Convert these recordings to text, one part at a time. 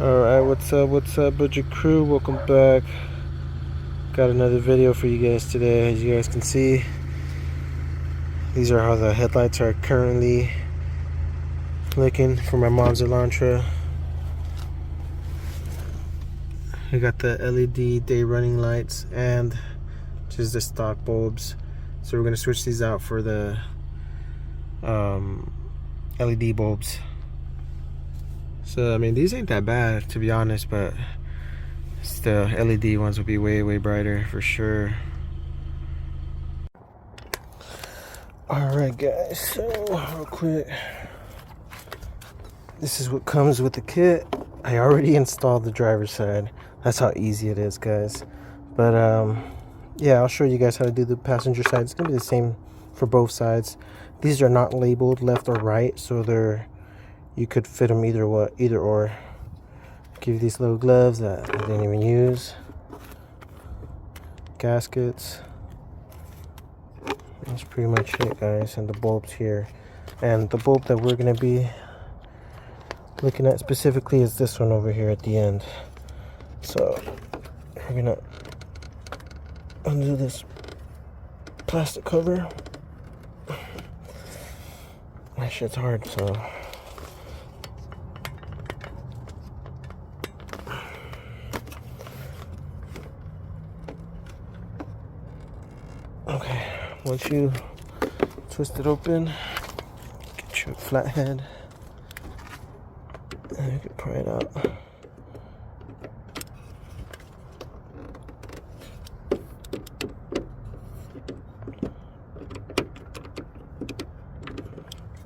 Alright, what's up, budget crew? Welcome back. Got another video for you guys today. As you guys can see, these are how the headlights are currently looking for my mom's Elantra. We got the LED day running lights and just the stock bulbs. So we're gonna switch these out for the LED bulbs. So I mean, these ain't that bad to be honest, but the LED ones will be way brighter for sure. Alright guys, so real quick, this is what comes with the kit. I already installed the driver's side. That's how easy it is, guys. But yeah, I'll show you guys how to do the passenger side. It's gonna be the same for both sides. These are not labeled left or right, so you could fit them either or. Give you these little gloves that I didn't even use. Gaskets. That's pretty much it, guys. And the bulbs here. And the bulb that we're gonna be looking at specifically is this one over here at the end. So we're gonna undo this plastic cover. That shit's hard, so okay, once you twist it open, get your flathead, and you can pry it out.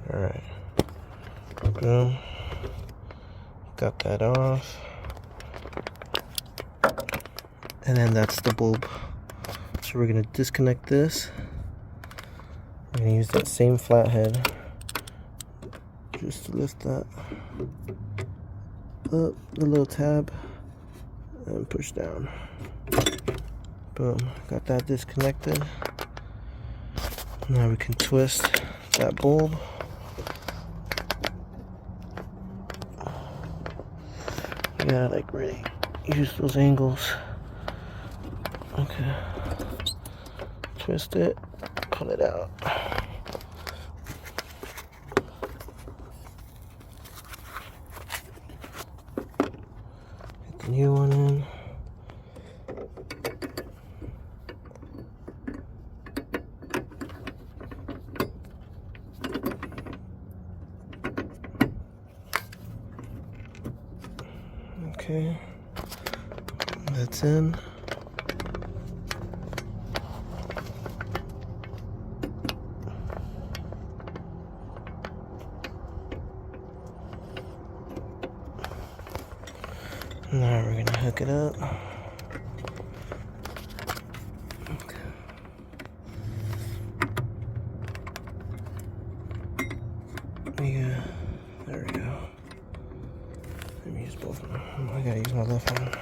Alright, boom, got that off, and then that's the bulb. So we're gonna disconnect this. We're gonna use that same flathead just to lift that up, the little tab, and push down. Boom, got that disconnected. Now we can twist that bulb. You gotta like really use those angles. Okay. Twist it, pull it out. Get the new one in. Okay, that's in. Now we're gonna hook it up. Okay. Yeah, there we go. Let me use both of them. I gotta use my left hand.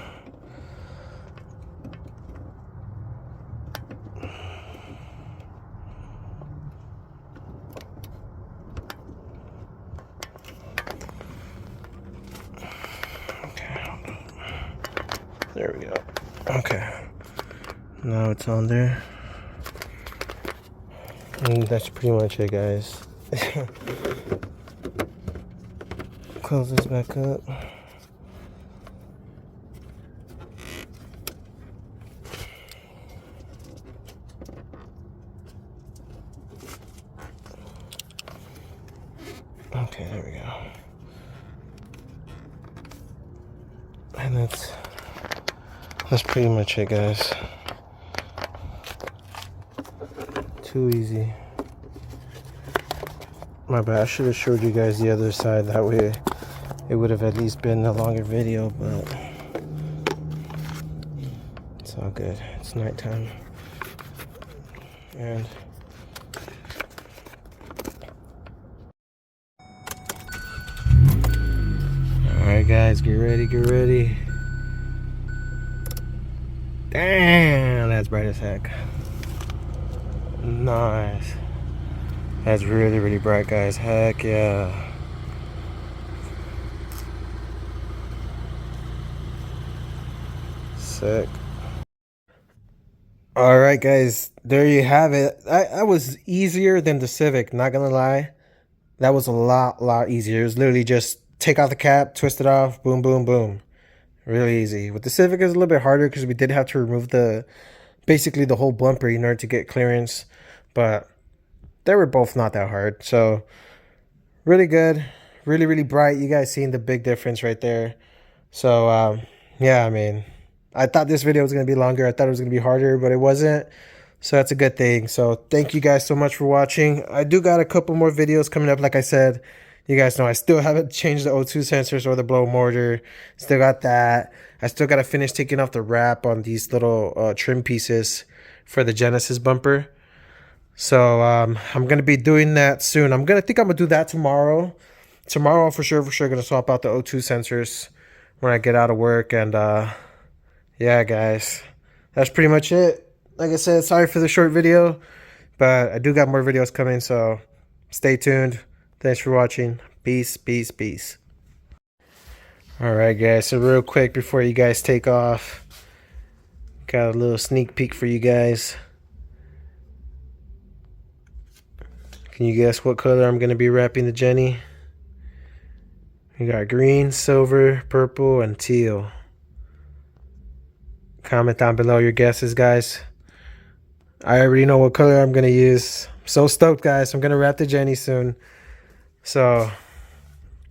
There we go. Okay. Now it's on there. And that's pretty much it, guys. Close this back up. Okay, there we go. And that's pretty much it, guys. Too easy. My bad, I should have showed you guys the other side, that way it would have at least been a longer video, but it's all good. It's nighttime. And alright guys, get ready. Damn, that's bright as heck. Nice. That's really bright, guys. Heck yeah. Sick. All right, guys, there you have it. That was easier than the Civic, not gonna lie. That was a lot easier. It was literally just take out the cap, twist it off, boom, boom, boom. Really easy. With the Civic, it was a little bit harder because we did have to remove basically the whole bumper in order to get clearance. But they were both not that hard. So really good, really bright. You guys seeing the big difference right there. So yeah, I mean, I thought this video was going to be longer. I thought it was going to be harder, but it wasn't. So that's a good thing. So thank you guys so much for watching. I do got a couple more videos coming up. Like I said, you guys know I still haven't changed the O2 sensors or the blow mortar. Still got that. I still got to finish taking off the wrap on these little trim pieces for the Genesis bumper. So I'm going to be doing that soon. I think I'm going to do that tomorrow. Tomorrow for sure going to swap out the O2 sensors when I get out of work. And yeah, guys, that's pretty much it. Like I said, sorry for the short video, but I do got more videos coming, so stay tuned. Thanks for watching. Peace. All right, guys, so real quick before you guys take off, got a little sneak peek for you guys. Can you guess what color I'm going to be wrapping the Jenny? We got green, silver, purple, and teal. Comment down below your guesses, guys. I already know what color I'm going to use. I'm so stoked, guys. I'm going to wrap the Jenny soon. So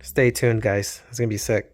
stay tuned, guys. It's going to be sick.